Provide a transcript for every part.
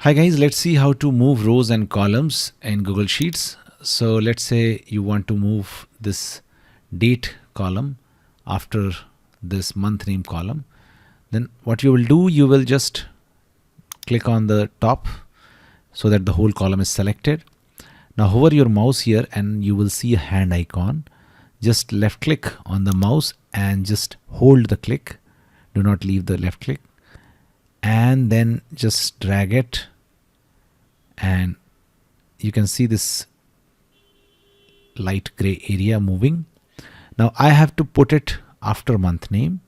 Hi guys, let's see how to move rows and columns in Google Sheets. So let's say you want to move this date column after this month name column. Then what you will do, you will just click on the top so that the whole column is selected. Now hover your mouse here and you will see a hand icon. Just left click on the mouse and just hold the click. Do not leave the left click. And then just drag it, and you can see this light gray area moving. Now I have to put it after month name.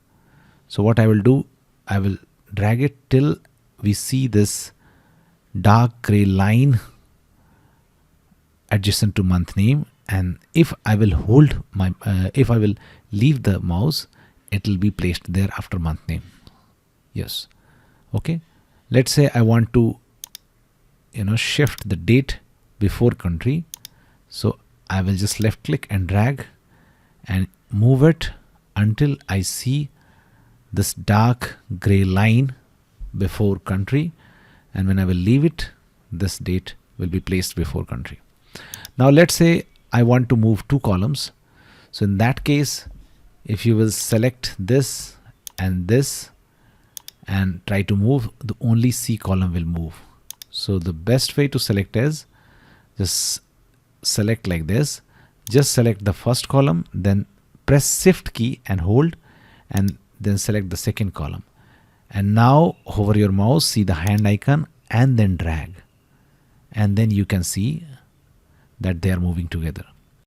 So what I will do, I will drag it till we see this dark gray line adjacent to month name, and if I will hold my if I will leave the mouse, it will be placed there after month name. Yes. Okay, let's say I want to shift the date before country. So I will just left click and drag and move it until I see this dark gray line before country, and when I will leave it, this date will be placed before country. Now let's say I want to move two columns. So in that case, if you will select this and this and try to move, the only C column will move. So the best way to select is just select like this. Just select the first column, then press shift key and hold, and then select the second column. And now hover your mouse, see the hand icon, and then drag. And then you can see that they are moving together.